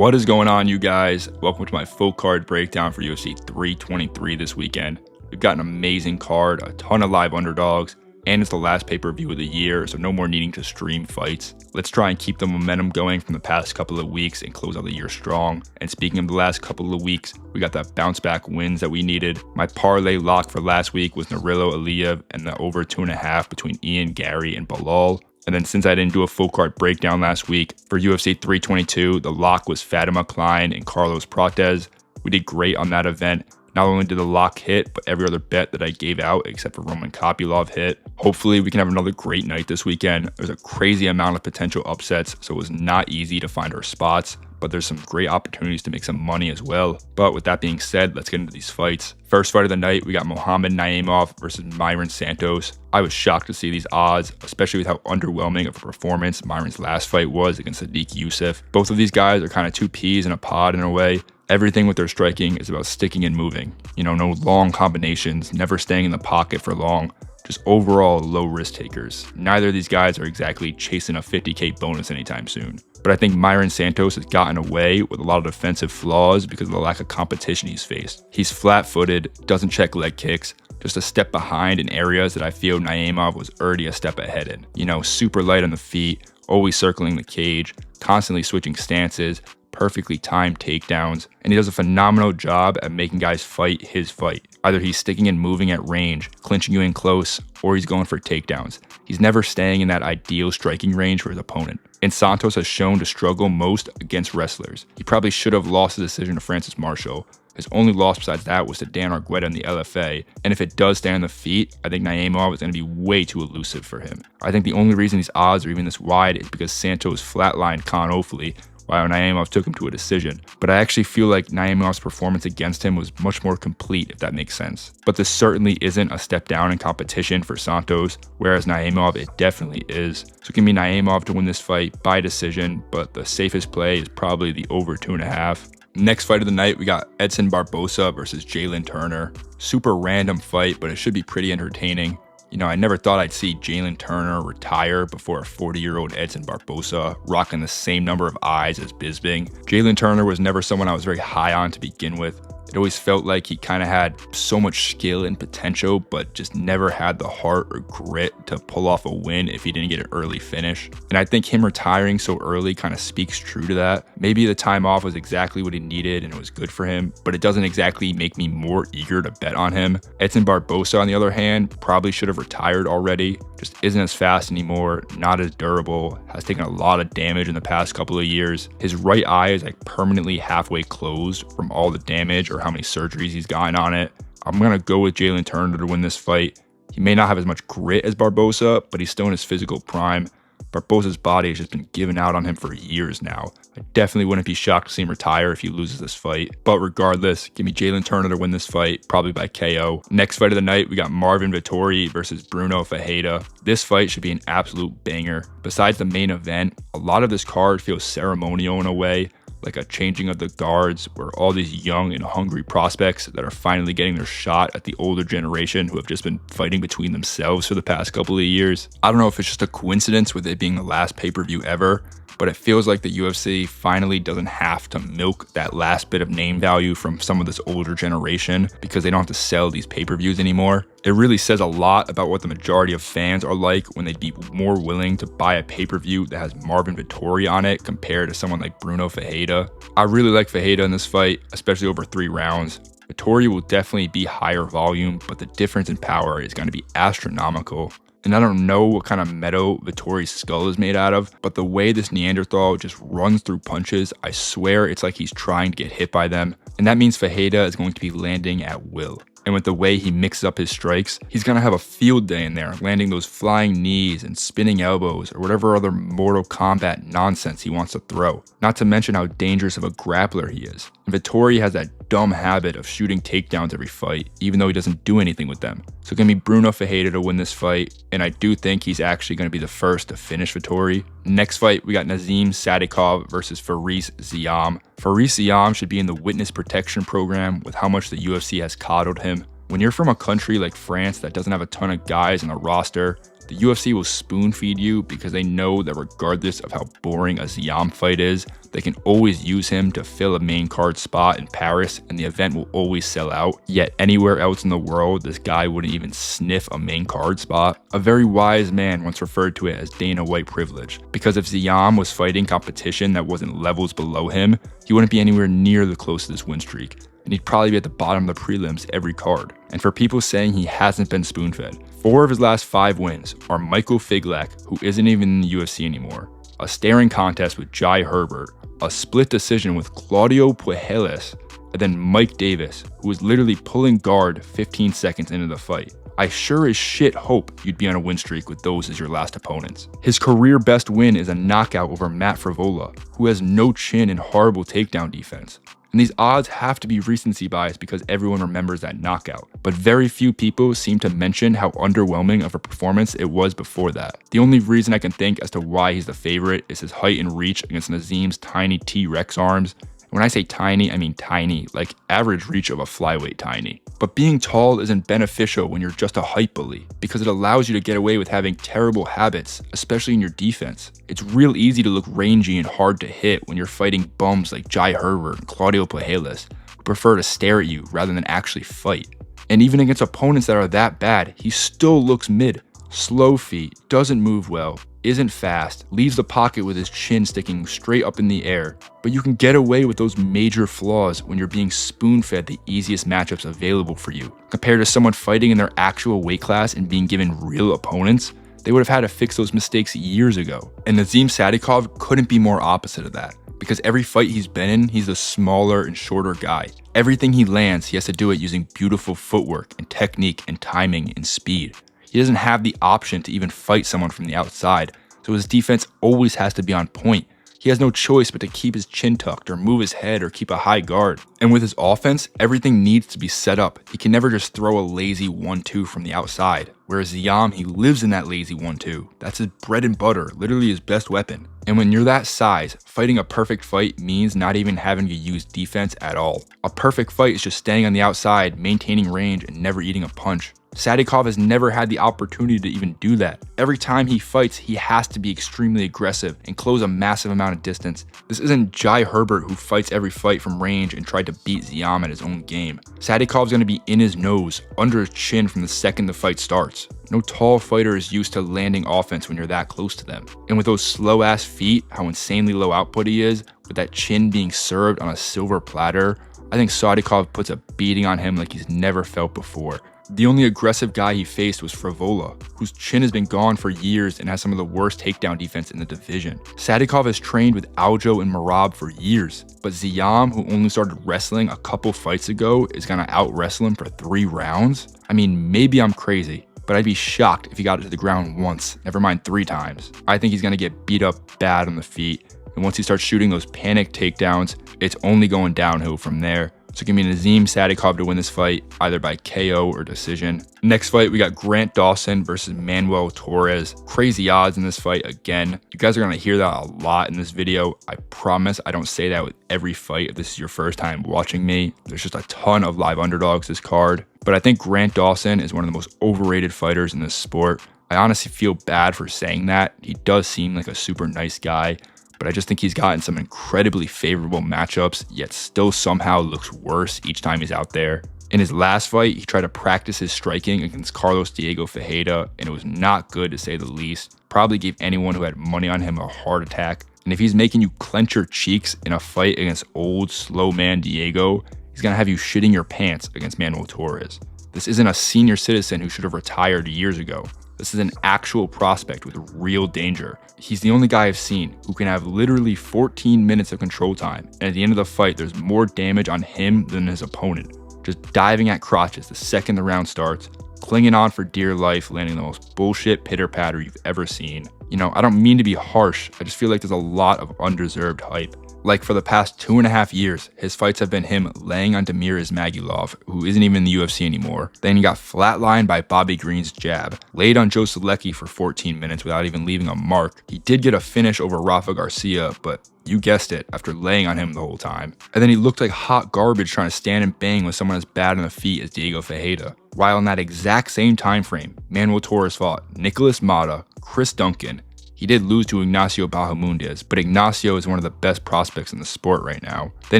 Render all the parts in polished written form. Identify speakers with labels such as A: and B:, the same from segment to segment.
A: What is going on, you guys? Welcome to my full card breakdown for UFC 323 this weekend. We've got an amazing card, a ton of live underdogs, and it's the last pay-per-view of the year, so no more needing to stream fights. Let's try and keep the momentum going from the past couple of weeks and close out the year strong. And speaking of the last couple of weeks, we got that bounce back wins that we needed. My parlay lock for last week was Narillo Aliyev and the over 2.5 between Ian Gary and Bilal. And then since I didn't do a full card breakdown last week, for UFC 322, the lock was Fatima Klein and Carlos Prates. We did great on that event. Not only did the lock hit, but every other bet that I gave out except for Roman Kopylov hit. Hopefully we can have another great night this weekend. There's a crazy amount of potential upsets, so it was not easy to find our spots, but there's some great opportunities to make some money as well. But with that being said, let's get into these fights. First fight of the night, we got Mohamed Naimov versus Myron Santos. I was shocked to see these odds, especially with how underwhelming of a performance Myron's last fight was against Sadiq Youssef. Both of these guys are kind of two peas in a pod in a way. Everything with their striking is about sticking and moving. You know, no long combinations, never staying in the pocket for long, just overall low risk takers. Neither of these guys are exactly chasing a 50K bonus anytime soon. But I think Myron Santos has gotten away with a lot of defensive flaws because of the lack of competition he's faced. He's flat-footed, doesn't check leg kicks, just a step behind in areas that I feel Naimov was already a step ahead in. You know, super light on the feet, always circling the cage, constantly switching stances, perfectly timed takedowns, and he does a phenomenal job at making guys fight his fight. Either he's sticking and moving at range, clinching you in close, or he's going for takedowns. He's never staying in that ideal striking range for his opponent. And Santos has shown to struggle most against wrestlers. He probably should have lost the decision to Francis Marshall. His only loss besides that was to Dan Argueta in the LFA, and if it does stay on the feet, I think Naimov is going to be way too elusive for him. I think the only reason these odds are even this wide is because Santos flatlined Khan Offaly, while Naimov took him to a decision. But I actually feel like Naimov's performance against him was much more complete, if that makes sense. But this certainly isn't a step down in competition for Santos, whereas Naimov, it definitely is. So give me Naimov to win this fight by decision, but the safest play is probably the over 2.5. Next fight of the night, we got Edson Barbosa versus Jalen Turner. Super random fight, but it should be pretty entertaining. You know, I never thought I'd see Jalen Turner retire before a 40-year-old Edson Barbosa rocking the same number of eyes as Bisping. Jalen Turner was never someone I was very high on to begin with. It always felt like he kind of had so much skill and potential, but just never had the heart or grit to pull off a win if he didn't get an early finish. And I think him retiring so early kind of speaks true to that. Maybe the time off was exactly what he needed and it was good for him, but it doesn't exactly make me more eager to bet on him. Edson Barbosa, on the other hand, probably should have retired already. Just isn't as fast anymore, not as durable, has taken a lot of damage in the past couple of years. His right eye is like permanently halfway closed from all the damage or how many surgeries he's gotten on it. I'm going to go with Jalen Turner to win this fight. He may not have as much grit as Barbosa, but he's still in his physical prime. Barbosa's body has just been giving out on him for years now. I definitely wouldn't be shocked to see him retire if he loses this fight. But regardless, give me Jalen Turner to win this fight, probably by KO. Next fight of the night, we got Marvin Vettori versus Bruno Ferreira. This fight should be an absolute banger. Besides the main event, a lot of this card feels ceremonial in a way, like a changing of the guards where all these young and hungry prospects that are finally getting their shot at the older generation who have just been fighting between themselves for the past couple of years. I don't know if it's just a coincidence with it being the last pay-per-view ever, but it feels like the UFC finally doesn't have to milk that last bit of name value from some of this older generation because they don't have to sell these pay-per-views anymore. It really says a lot about what the majority of fans are like when they'd be more willing to buy a pay-per-view that has Marvin Vettori on it compared to someone like Bruno Ferreira. I really like Ferreira in this fight, especially over 3 rounds. Vettori will definitely be higher volume, but the difference in power is going to be astronomical. And I don't know what kind of metal Vettori's skull is made out of, but the way this Neanderthal just runs through punches, I swear it's like he's trying to get hit by them. And that means Ferreira is going to be landing at will. And with the way he mixes up his strikes, he's going to have a field day in there, landing those flying knees and spinning elbows or whatever other Mortal Kombat nonsense he wants to throw. Not to mention how dangerous of a grappler he is. And Vettori has that dumb habit of shooting takedowns every fight, even though he doesn't do anything with them. So give me Bruno Ferreira to win this fight, and I do think he's actually going to be the first to finish Vettori. Next fight, we got Nazim Sadikov versus Faris Ziam. Faris Ziam should be in the witness protection program with how much the UFC has coddled him. When you're from a country like France that doesn't have a ton of guys on the roster, The UFC will spoon feed you because they know that regardless of how boring a Ziam fight is, they can always use him to fill a main card spot in Paris and the event will always sell out. Yet anywhere else in the world, this guy wouldn't even sniff a main card spot. A very wise man once referred to it as Dana White privilege, because if Ziam was fighting competition that wasn't levels below him, he wouldn't be anywhere near the close to this win streak, and he'd probably be at the bottom of the prelims every card. And for people saying he hasn't been spoon-fed, 4 of his last 5 wins are Michael Figlak, who isn't even in the UFC anymore, a staring contest with Jai Herbert, a split decision with Claudio Pujoles, and then Mike Davis, who was literally pulling guard 15 seconds into the fight. I sure as shit hope you'd be on a win streak with those as your last opponents. His career best win is a knockout over Matt Frevola, who has no chin and horrible takedown defense. And these odds have to be recency bias because everyone remembers that knockout. But very few people seem to mention how underwhelming of a performance it was before that. The only reason I can think as to why he's the favorite is his height and reach against Nazim's tiny T-Rex arms. When I say tiny, I mean tiny, like average reach of a flyweight tiny. But being tall isn't beneficial when you're just a height bully, because it allows you to get away with having terrible habits, especially in your defense. It's real easy to look rangy and hard to hit when you're fighting bums like Jai Herbert and Claudio Pujoles, who prefer to stare at you rather than actually fight. And even against opponents that are that bad, he still looks mid. Slow feet, doesn't move well, isn't fast, leaves the pocket with his chin sticking straight up in the air. But you can get away with those major flaws when you're being spoon-fed the easiest matchups available for you. Compared to someone fighting in their actual weight class and being given real opponents, they would have had to fix those mistakes years ago. And Nazim Sadikov couldn't be more opposite of that, because every fight he's been in, he's a smaller and shorter guy. Everything he lands, he has to do it using beautiful footwork and technique and timing and speed. He doesn't have the option to even fight someone from the outside, so his defense always has to be on point. He has no choice but to keep his chin tucked or move his head or keep a high guard. And with his offense, everything needs to be set up. He can never just throw a lazy 1-2 from the outside. Whereas Ziam, he lives in that lazy 1-2. That's his bread and butter, literally his best weapon. And when you're that size, fighting a perfect fight means not even having to use defense at all. A perfect fight is just staying on the outside, maintaining range, and never eating a punch. Sadikov has never had the opportunity to even do that. Every time he fights, he has to be extremely aggressive and close a massive amount of distance. This isn't Jai Herbert, who fights every fight from range and tried to beat Ziam at his own game. Sadikov's gonna be in his nose, under his chin from the second the fight starts. No tall fighter is used to landing offense when you're that close to them. And with those slow ass feet, how insanely low output he is, with that chin being served on a silver platter, I think Sadikov puts a beating on him like he's never felt before. The only aggressive guy he faced was Frevola, whose chin has been gone for years and has some of the worst takedown defense in the division. Sadikov has trained with Aljo and Merab for years, but Ziam, who only started wrestling a couple fights ago, is gonna out-wrestle him for 3 rounds? I mean, maybe I'm crazy, but I'd be shocked if he got it to the ground once, never mind 3 times. I think he's gonna get beat up bad on the feet, and once he starts shooting those panic takedowns, it's only going downhill from there. So give me Nazim Sadikov to win this fight, either by KO or decision. Next fight, we got Grant Dawson versus Manuel Torres. Crazy odds in this fight again. You guys are gonna hear that a lot in this video. I promise I don't say that with every fight if this is your first time watching me. There's just a ton of live underdogs this card. But I think Grant Dawson is one of the most overrated fighters in this sport. I honestly feel bad for saying that. He does seem like a super nice guy, but I just think he's gotten some incredibly favorable matchups, yet still somehow looks worse each time he's out there. In his last fight, he tried to practice his striking against Carlos Diego Ferreira, and it was not good to say the least. Probably gave anyone who had money on him a heart attack. And if he's making you clench your cheeks in a fight against old, slow man Diego, he's gonna have you shitting your pants against Manuel Torres. This isn't a senior citizen who should have retired years ago. This is an actual prospect with real danger. He's the only guy I've seen who can have literally 14 minutes of control time, and at the end of the fight, there's more damage on him than his opponent. Just diving at crotches the second the round starts, clinging on for dear life, landing the most bullshit pitter-patter you've ever seen. You know, I don't mean to be harsh, I just feel like there's a lot of undeserved hype. Like for the past 2.5 years, his fights have been him laying on Damir Ismagulov, who isn't even in the UFC anymore. Then he got flatlined by Bobby Green's jab, laid on Joe Solecki for 14 minutes without even leaving a mark. He did get a finish over Rafa Garcia, but you guessed it, after laying on him the whole time. And then he looked like hot garbage trying to stand and bang with someone as bad on the feet as Diego Ferreira. while in that exact same time frame, Manuel Torres fought Nicholas Mata, Chris Duncan. He did lose to Ignacio Bahamundes, but Ignacio is one of the best prospects in the sport right now. Then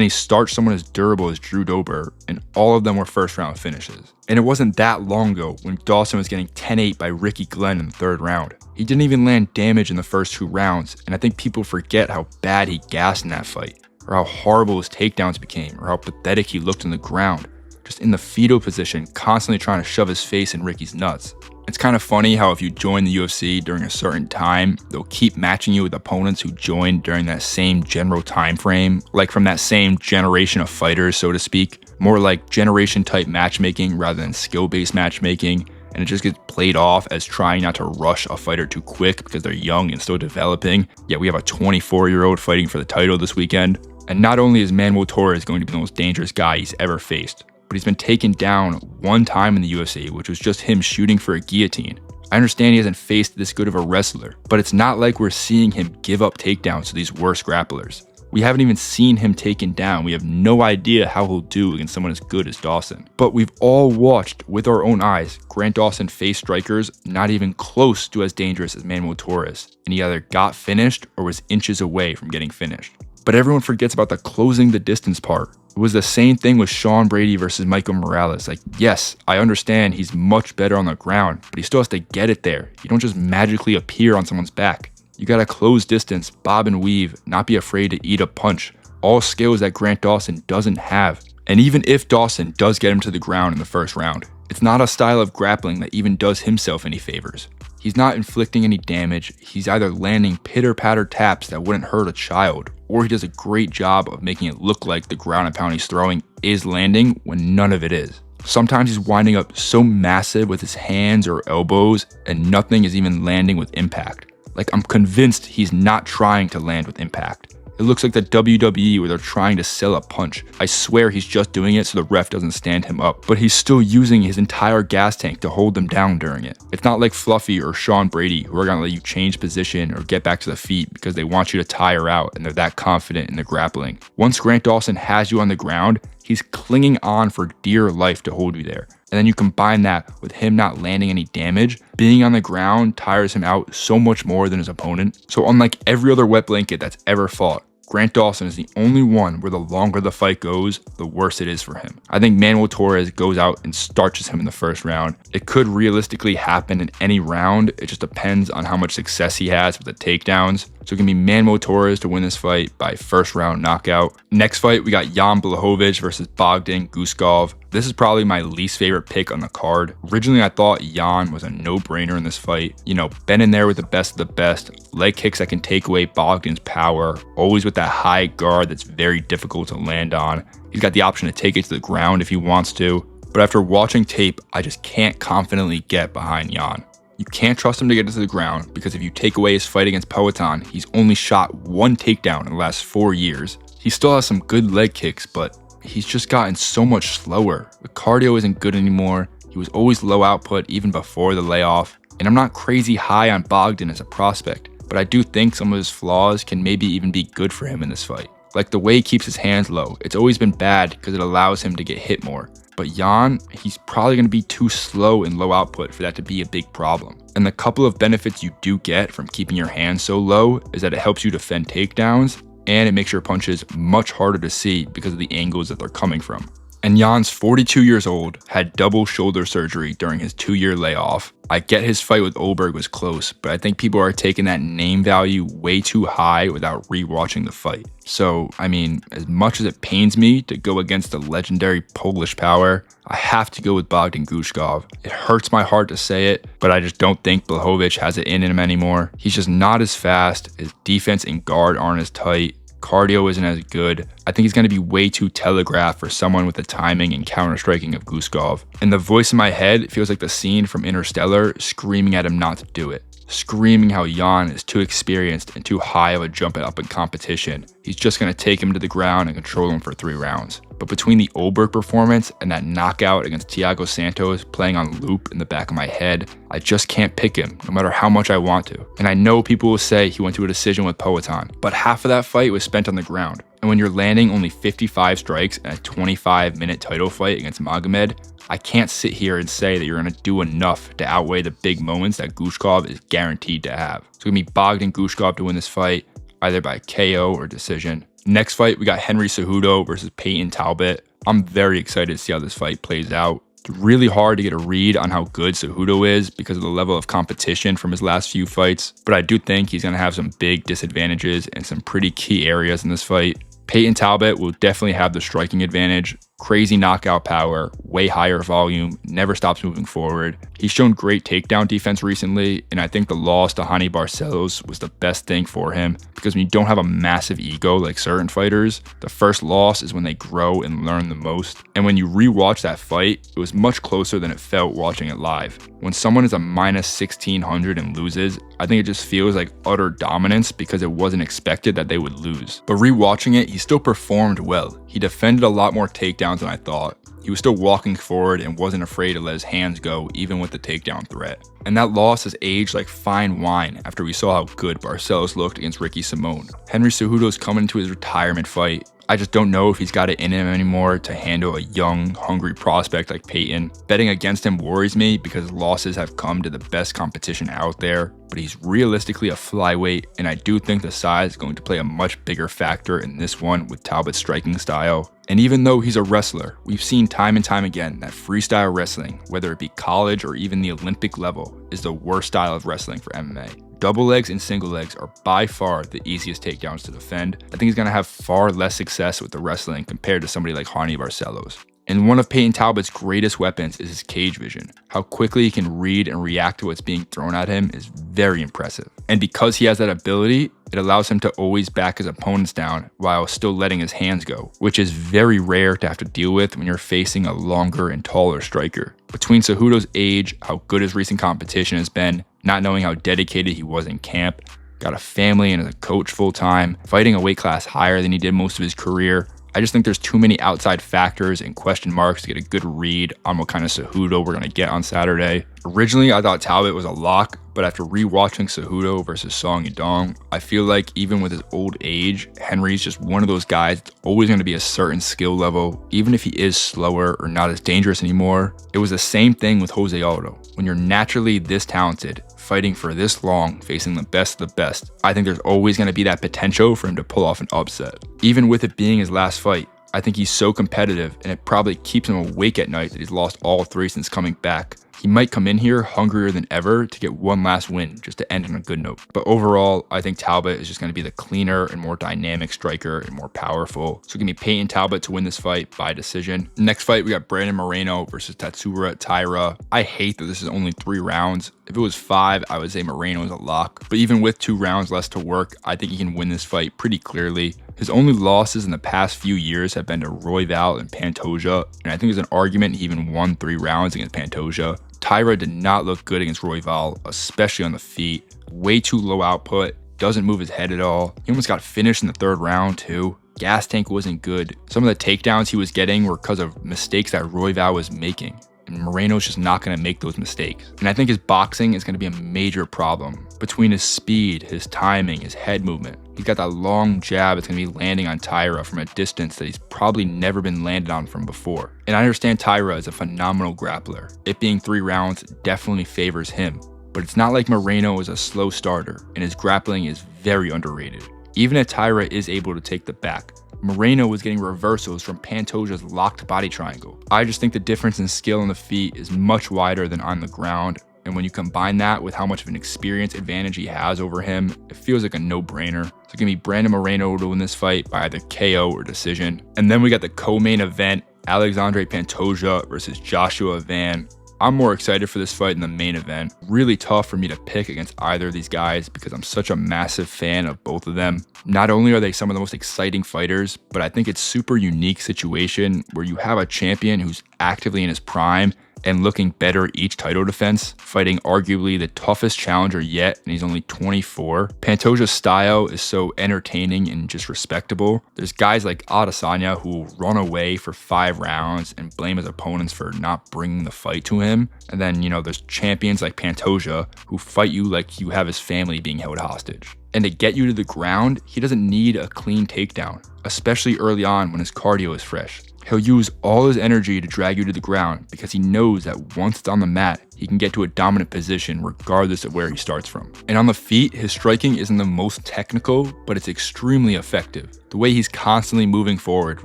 A: he starched someone as durable as Drew Dober, and all of them were first round finishes. And it wasn't that long ago when Dawson was getting 10-8 by Ricky Glenn in the third round. He didn't even land damage in the first 2 rounds, and I think people forget how bad he gassed in that fight, or how horrible his takedowns became, or how pathetic he looked on the ground, just in the fetal position, constantly trying to shove his face in Ricky's nuts. It's kind of funny how if you join the UFC during a certain time, they'll keep matching you with opponents who joined during that same general time frame, like from that same generation of fighters, so to speak. More like generation type matchmaking rather than skill-based matchmaking, and it just gets played off as trying not to rush a fighter too quick because they're young and still developing. Yet we have a 24-year-old fighting for the title this weekend. And not only is Manuel Torres going to be the most dangerous guy he's ever faced, but he's been taken down 1 time in the UFC, which was just him shooting for a guillotine. I understand he hasn't faced this good of a wrestler, but it's not like we're seeing him give up takedowns to these worse grapplers. We haven't even seen him taken down. We have no idea how he'll do against someone as good as Dawson. But we've all watched with our own eyes Grant Dawson face strikers not even close to as dangerous as Manuel Torres, and he either got finished or was inches away from getting finished. But everyone forgets about the closing the distance part. It was the same thing with Sean Brady versus Michael Morales. Like, yes, I understand he's much better on the ground, but he still has to get it there. You don't just magically appear on someone's back. You gotta close distance, bob and weave, not be afraid to eat a punch. All skills that Grant Dawson doesn't have. And even if Dawson does get him to the ground in the first round, it's not a style of grappling that even does himself any favors. He's not inflicting any damage. He's either landing pitter-patter taps that wouldn't hurt a child, or he does a great job of making it look like the ground and pound he's throwing is landing when none of it is. Sometimes he's winding up so massive with his hands or elbows and nothing is even landing with impact. Like, I'm convinced he's not trying to land with impact. It looks like the WWE where they're trying to sell a punch. I swear he's just doing it so the ref doesn't stand him up, but he's still using his entire gas tank to hold them down during it. It's not like Fluffy or Sean Brady who are gonna let you change position or get back to the feet because they want you to tire out and they're that confident in the grappling. Once Grant Dawson has you on the ground, he's clinging on for dear life to hold you there. And then you combine that with him not landing any damage, being on the ground tires him out so much more than his opponent. So unlike every other wet blanket that's ever fought, Grant Dawson is the only one where the longer the fight goes, the worse it is for him. I think Manuel Torres goes out and starches him in the first round. It could realistically happen in any round. It just depends on how much success he has with the takedowns. So it can be Manuel Torres to win this fight by first round knockout. Next fight, we got Jan Blachowicz versus Bogdan Guskov. This is probably my least favorite pick on the card. Originally, I thought Jan was a no-brainer in this fight. You know, been in there with the best of the best. Leg kicks that can take away Bogdan's power. Always with that high guard that's very difficult to land on. He's got the option to take it to the ground if he wants to. But after watching tape, I just can't confidently get behind Jan. You can't trust him to get it to the ground because if you take away his fight against Poatan, he's only shot 1 takedown in the last 4 years. He still has some good leg kicks, but he's just gotten so much slower. The cardio isn't good anymore. He was always low output even before the layoff. And I'm not crazy high on Bogdan as a prospect, but I do think some of his flaws can maybe even be good for him in this fight. Like the way he keeps his hands low, it's always been bad because it allows him to get hit more. But Jan, he's probably going to be too slow in low output for that to be a big problem. And the couple of benefits you do get from keeping your hands so low is that it helps you defend takedowns and it makes your punches much harder to see because of the angles that they're coming from. And Jan's 42 years old, had double shoulder surgery during his 2-year layoff. I get his fight with Oberg was close, but I think people are taking that name value way too high without rewatching the fight. So, I mean, as much as it pains me to go against the legendary Polish power, I have to go with Bogdan Guskov. It hurts my heart to say it, but I just don't think Blachowicz has it in him anymore. He's just not as fast, his defense and guard aren't as tight. Cardio isn't as good. I think he's going to be way too telegraphed for someone with the timing and counter-striking of Guskov. And the voice in my head feels like the scene from Interstellar screaming at him not to do it. Screaming how Jan is too experienced and too high of a jump up in competition. He's just going to take him to the ground and control him for 3 rounds. but between the Oberg performance and that knockout against Thiago Santos playing on loop in the back of my head, I just can't pick him, no matter how much I want to. And I know people will say he went to a decision with Poatan, but half of that fight was spent on the ground. And when you're landing only 55 strikes in a 25-minute title fight against Magomed, I can't sit here and say that you're going to do enough to outweigh the big moments that Gushkov is guaranteed to have. It's going to be Bogdan Gushkov to win this fight, either by KO or decision. Next fight, we got Henry Cejudo versus Peyton Talbot. I'm very excited to see how this fight plays out. It's really hard to get a read on how good Cejudo is because of the level of competition from his last few fights, but I do think he's going to have some big disadvantages in some pretty key areas in this fight. Peyton Talbot will definitely have the striking advantage. Crazy knockout power, way higher volume, never stops moving forward. He's shown great takedown defense recently, and I think the loss to Hani Barcelos was the best thing for him because when you don't have a massive ego like certain fighters, the first loss is when they grow and learn the most. And when you rewatch that fight, it was much closer than it felt watching it live. When someone is a minus 1600 and loses, I think it just feels like utter dominance because it wasn't expected that they would lose. But rewatching it, he still performed well. He defended a lot more takedowns than I thought. He was still walking forward and wasn't afraid to let his hands go even with the takedown threat. And that loss has aged like fine wine after we saw how good Barcelos looked against Ricky Simon. Henry Cejudo's coming into his retirement fight. I just don't know if he's got it in him anymore to handle a young, hungry prospect like Peyton. Betting against him worries me because losses have come to the best competition out there, but he's realistically a flyweight, and I do think the size is going to play a much bigger factor in this one with Talbot's striking style. And even though he's a wrestler, we've seen time and time again that freestyle wrestling, whether it be college or even the Olympic level, is the worst style of wrestling for MMA. Double legs and single legs are by far the easiest takedowns to defend. I think he's going to have far less success with the wrestling compared to somebody like Hani Barcelos. And one of Peyton Talbot's greatest weapons is his cage vision. How quickly he can read and react to what's being thrown at him is very impressive. And because he has that ability, it allows him to always back his opponents down while still letting his hands go, which is very rare to have to deal with when you're facing a longer and taller striker. Between Cejudo's age, how good his recent competition has been, not knowing how dedicated he was in camp, got a family and is a coach full-time, fighting a weight class higher than he did most of his career, I just think there's too many outside factors and question marks to get a good read on what kind of Cejudo we're going to get on Saturday. Originally, I thought Talbot was a lock, but after rewatching Cejudo versus Song Yadong, I feel like even with his old age, Henry's just one of those guys that's always going to be a certain skill level, even if he is slower or not as dangerous anymore. It was the same thing with Jose Aldo. When you're naturally this talented, fighting for this long, facing the best of the best, I think there's always going to be that potential for him to pull off an upset. Even with it being his last fight, I think he's so competitive and it probably keeps him awake at night that he's lost all three since coming back. He might come in here hungrier than ever to get one last win just to end on a good note. But overall, I think Talbot is just going to be the cleaner and more dynamic striker and more powerful. So give me Peyton Talbot to win this fight by decision. Next fight, we got Brandon Moreno versus Tatsuro Taira. I hate that this is only 3 rounds. If it was 5, I would say Moreno is a lock. But even with 2 rounds less to work, I think he can win this fight pretty clearly. His only losses in the past few years have been to Royval and Pantoja, and I think there's an argument he even won 3 rounds against Pantoja. Taira did not look good against Royval, especially on the feet. Way too low output, doesn't move his head at all. He almost got finished in the 3rd round too. Gas tank wasn't good. Some of the takedowns he was getting were because of mistakes that Royval was making. And Moreno's just not going to make those mistakes. And I think his boxing is going to be a major problem. Between his speed, his timing, his head movement, he's got that long jab that's going to be landing on Taira from a distance that he's probably never been landed on from before. And I understand Taira is a phenomenal grappler. It being 3 rounds definitely favors him. But it's not like Moreno is a slow starter, and his grappling is very underrated. Even if Taira is able to take the back, Moreno was getting reversals from Pantoja's locked body triangle. I just think the difference in skill on the feet is much wider than on the ground, and when you combine that with how much of an experience advantage he has over him, it feels like a no-brainer. So give me Brandon Moreno to win this fight by either KO or decision. And then we got the co-main event, Alexandre Pantoja versus Joshua Van. I'm more excited for this fight than the main event. Really tough for me to pick against either of these guys because I'm such a massive fan of both of them. Not only are they some of the most exciting fighters, but I think it's super unique situation where you have a champion who's actively in his prime and looking better each title defense, fighting arguably the toughest challenger yet, and he's only 24. Pantoja's style is so entertaining and just respectable. There's guys like Adesanya who will run away for 5 rounds and blame his opponents for not bringing the fight to him. And then, there's champions like Pantoja who fight you like you have his family being held hostage. And to get you to the ground, he doesn't need a clean takedown, especially early on when his cardio is fresh. He'll use all his energy to drag you to the ground because he knows that once it's on the mat, he can get to a dominant position regardless of where he starts from. And on the feet, his striking isn't the most technical, but it's extremely effective. The way he's constantly moving forward,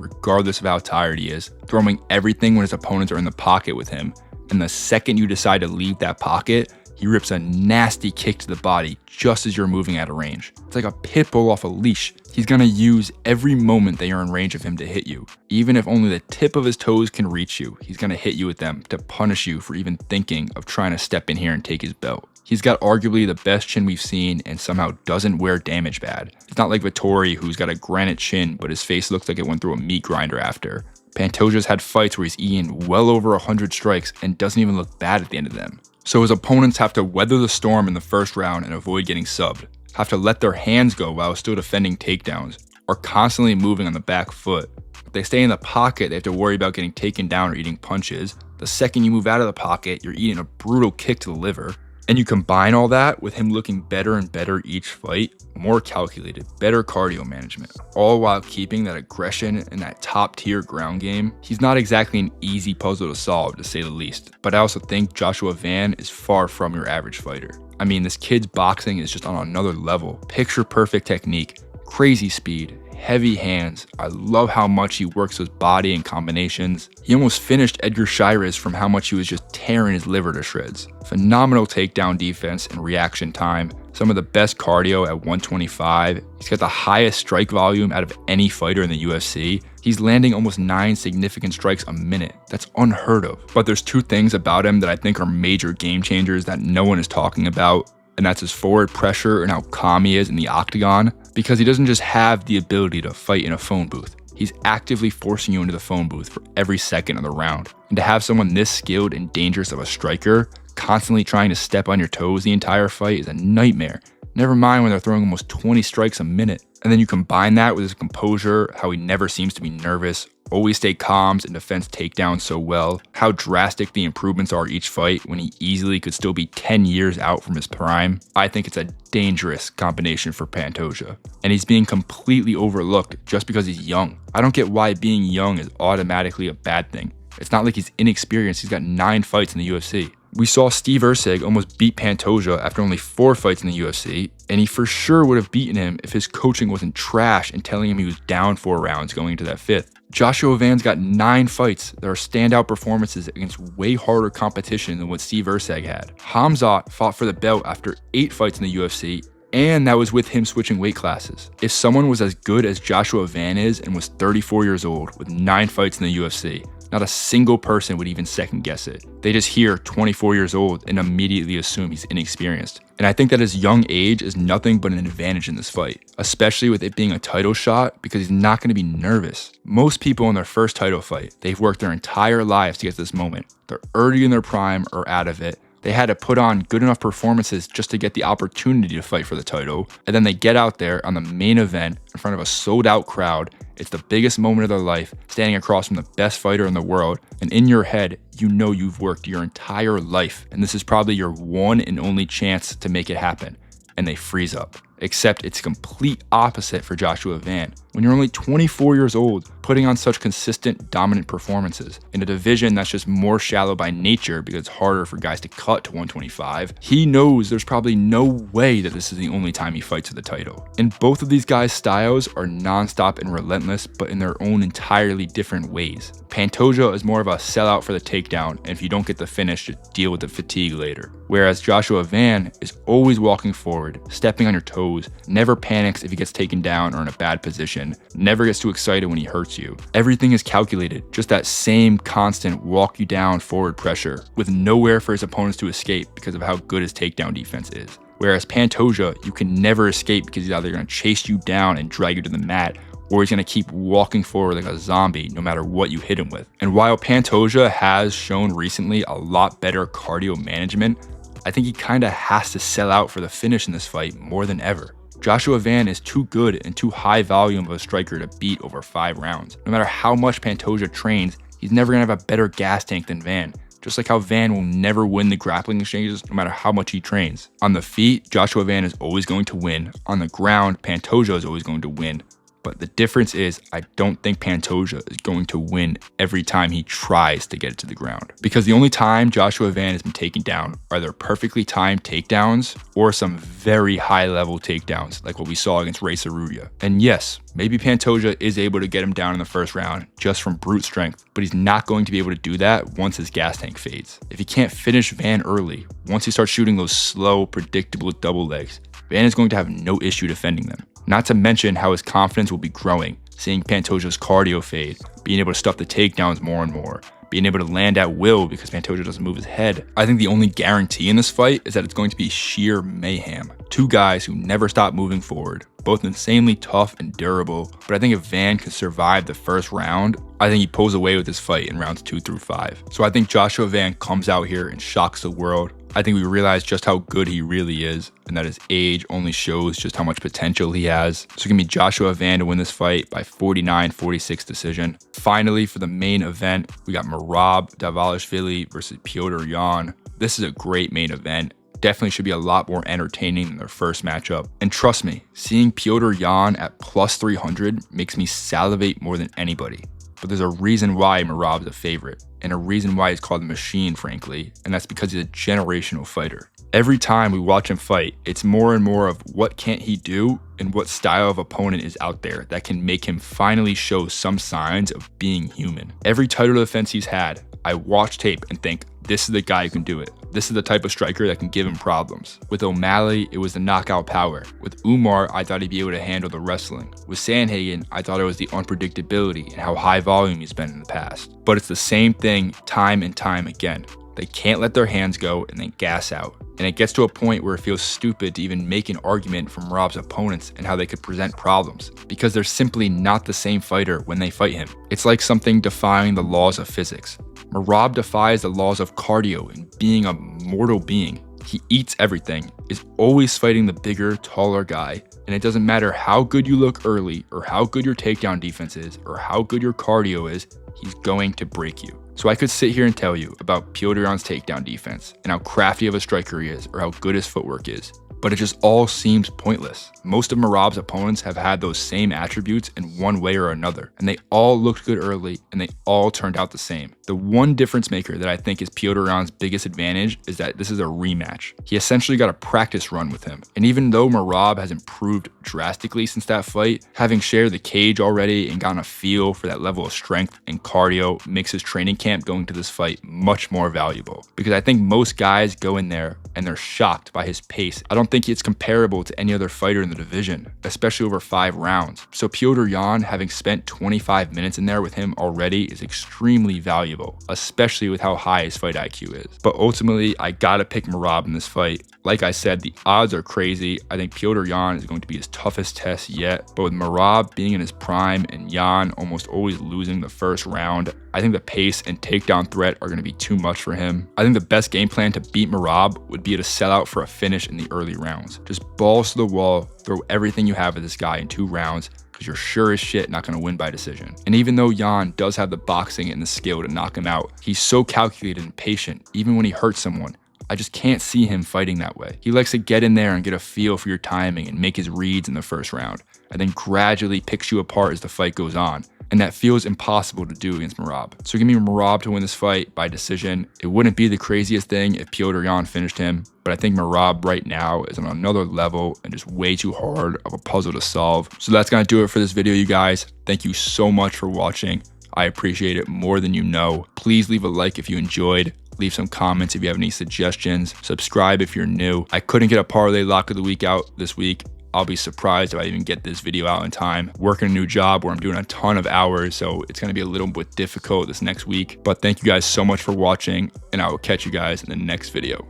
A: regardless of how tired he is, throwing everything when his opponents are in the pocket with him, and the second you decide to leave that pocket, he rips a nasty kick to the body just as you're moving out of range. It's like a pit bull off a leash. He's gonna use every moment they are in range of him to hit you. Even if only the tip of his toes can reach you, he's gonna hit you with them to punish you for even thinking of trying to step in here and take his belt. He's got arguably the best chin we've seen and somehow doesn't wear damage bad. It's not like Vettori, who's got a granite chin, but his face looks like it went through a meat grinder after. Pantoja's had fights where he's eaten well over 100 strikes and doesn't even look bad at the end of them. So his opponents have to weather the storm in the first round and avoid getting subbed, have to let their hands go while still defending takedowns, or constantly moving on the back foot. If they stay in the pocket, they have to worry about getting taken down or eating punches. The second you move out of the pocket, you're eating a brutal kick to the liver. And you combine all that with him looking better and better each fight, more calculated, better cardio management, all while keeping that aggression and that top tier ground game. He's not exactly an easy puzzle to solve, to say the least, but I also think Joshua Van is far from your average fighter. I mean, this kid's boxing is just on another level. Picture perfect technique, crazy speed, heavy hands. I love how much he works his body and combinations. He almost finished Edgar Chairez from how much he was just tearing his liver to shreds. Phenomenal takedown defense and reaction time. Some of the best cardio at 125. He's got the highest strike volume out of any fighter in the UFC. He's landing almost 9 significant strikes a minute. That's unheard of. But there's 2 things about him that I think are major game changers that no one is talking about. And that's his forward pressure and how calm he is in the octagon, because he doesn't just have the ability to fight in a phone booth. He's actively forcing you into the phone booth for every second of the round. And to have someone this skilled and dangerous of a striker constantly trying to step on your toes the entire fight is a nightmare. Never mind when they're throwing almost 20 strikes a minute. And then you combine that with his composure, how he never seems to be nervous, always stay calm and defends takedowns so well, how drastic the improvements are each fight when he easily could still be 10 years out from his prime. I think it's a dangerous combination for Pantoja. And he's being completely overlooked just because he's young. I don't get why being young is automatically a bad thing. It's not like he's inexperienced. He's got 9 fights in the UFC. We saw Steve Erceg almost beat Pantoja after only 4 fights in the UFC, and he for sure would have beaten him if his coaching wasn't trash and telling him he was down 4 rounds going into that 5th. Joshua Van's got 9 fights that are standout performances against way harder competition than what Steve Erceg had. Khamzat fought for the belt after 8 fights in the UFC, and that was with him switching weight classes. If someone was as good as Joshua Van is and was 34 years old with 9 fights in the UFC, not a single person would even second guess it. They just hear 24 years old and immediately assume he's inexperienced. And I think that his young age is nothing but an advantage in this fight, especially with it being a title shot, because he's not going to be nervous. Most people in their first title fight, they've worked their entire lives to get to this moment. They're already in their prime or out of it. They had to put on good enough performances just to get the opportunity to fight for the title. And then they get out there on the main event in front of a sold out crowd. It's the biggest moment of their life, standing across from the best fighter in the world. And in your head, you know you've worked your entire life. And this is probably your one and only chance to make it happen. And they freeze up. Except it's complete opposite for Joshua Van. When you're only 24 years old, putting on such consistent, dominant performances in a division that's just more shallow by nature because it's harder for guys to cut to 125, he knows there's probably no way that this is the only time he fights for the title. And both of these guys' styles are nonstop and relentless, but in their own entirely different ways. Pantoja is more of a sellout for the takedown, and if you don't get the finish, just deal with the fatigue later. Whereas Joshua Van is always walking forward, stepping on your toes, never panics if he gets taken down or in a bad position, never gets too excited when he hurts you. Everything is calculated, just that same constant walk you down forward pressure, with nowhere for his opponents to escape because of how good his takedown defense is. Whereas Pantoja, you can never escape because he's either going to chase you down and drag you to the mat, or he's going to keep walking forward like a zombie no matter what you hit him with. And while Pantoja has shown recently a lot better cardio management, I think he kind of has to sell out for the finish in this fight more than ever. Joshua Van is too good and too high volume of a striker to beat over 5 rounds. No matter how much Pantoja trains, he's never going to have a better gas tank than Van. Just like how Van will never win the grappling exchanges no matter how much he trains. On the feet, Joshua Van is always going to win. On the ground, Pantoja is always going to win. But the difference is, I don't think Pantoja is going to win every time he tries to get it to the ground. Because the only time Joshua Van has been taken down are their perfectly timed takedowns or some very high level takedowns like what we saw against Ray Sarudia. And yes, maybe Pantoja is able to get him down in the first round just from brute strength, but he's not going to be able to do that once his gas tank fades. If he can't finish Van early, once he starts shooting those slow, predictable double legs, Van is going to have no issue defending them. Not to mention how his confidence will be growing, seeing Pantoja's cardio fade, being able to stuff the takedowns more and more, being able to land at will because Pantoja doesn't move his head. I think the only guarantee in this fight is that it's going to be sheer mayhem. 2 guys who never stop moving forward, both insanely tough and durable, but I think if Van can survive the first round, I think he pulls away with this fight in rounds 2 through 5. So I think Joshua Van comes out here and shocks the world. I think we realize just how good he really is and that his age only shows just how much potential he has. So give me Joshua Van to win this fight by 49-46 decision. Finally, for the main event, we got Merab Dvalishvili versus Petr Yan. This is a great main event. Definitely should be a lot more entertaining than their first matchup. And trust me, seeing Petr Yan at plus 300 makes me salivate more than anybody. But there's a reason why Merab's a favorite, and a reason why he's called the Machine, frankly, and that's because he's a generational fighter. Every time we watch him fight, it's more and more of what can't he do and what style of opponent is out there that can make him finally show some signs of being human. Every title defense he's had, I watch tape and think, this is the guy who can do it. This is the type of striker that can give him problems. With O'Malley, it was the knockout power. With Umar, I thought he'd be able to handle the wrestling. With Sandhagen, I thought it was the unpredictability and how high volume he's been in the past. But it's the same thing time and time again. They can't let their hands go and then gas out. And it gets to a point where it feels stupid to even make an argument from Merab's opponents and how they could present problems, because they're simply not the same fighter when they fight him. It's like something defying the laws of physics. Merab defies the laws of cardio and being a mortal being. He eats everything, is always fighting the bigger, taller guy, and it doesn't matter how good you look early, or how good your takedown defense is, or how good your cardio is, he's going to break you. So I could sit here and tell you about Petr Yan's takedown defense, and how crafty of a striker he is, or how good his footwork is. But it just all seems pointless. Most of Merab's opponents have had those same attributes in one way or another, and they all looked good early, and they all turned out the same. The one difference maker that I think is Petr Yan's biggest advantage is that this is a rematch. He essentially got a practice run with him, and even though Merab has improved drastically since that fight, having shared the cage already and gotten a feel for that level of strength and cardio makes his training camp going to this fight much more valuable. Because I think most guys go in there and they're shocked by his pace. I don't think it's comparable to any other fighter in the division, especially over 5 rounds. So Petr Yan, having spent 25 minutes in there with him already, is extremely valuable, especially with how high his fight IQ is. But ultimately, I gotta pick Merab in this fight. Like I said, the odds are crazy. I think Petr Yan is going to be his toughest test yet, but with Merab being in his prime and Yan almost always losing the first round, I think the pace and takedown threat are going to be too much for him. I think the best game plan to beat Merab would be to sell out for a finish in the early rounds. Just balls to the wall, throw everything you have at this guy in 2 rounds, because you're sure as shit not going to win by decision. And even though Yan does have the boxing and the skill to knock him out, he's so calculated and patient, even when he hurts someone. I just can't see him fighting that way. He likes to get in there and get a feel for your timing and make his reads in the first round, and then gradually picks you apart as the fight goes on. And that feels impossible to do against Merab. So give me Merab to win this fight by decision. It wouldn't be the craziest thing if Petr Yan finished him, but I think Merab right now is on another level and just way too hard of a puzzle to solve. So that's gonna do it for this video, you guys. Thank you so much for watching. I appreciate it more than you know. Please leave a like if you enjoyed. Leave some comments if you have any suggestions. Subscribe if you're new. I couldn't get a parlay lock of the week out this week. I'll be surprised if I even get this video out in time. Working a new job where I'm doing a ton of hours, so it's going to be a little bit difficult this next week. But thank you guys so much for watching, and I will catch you guys in the next video.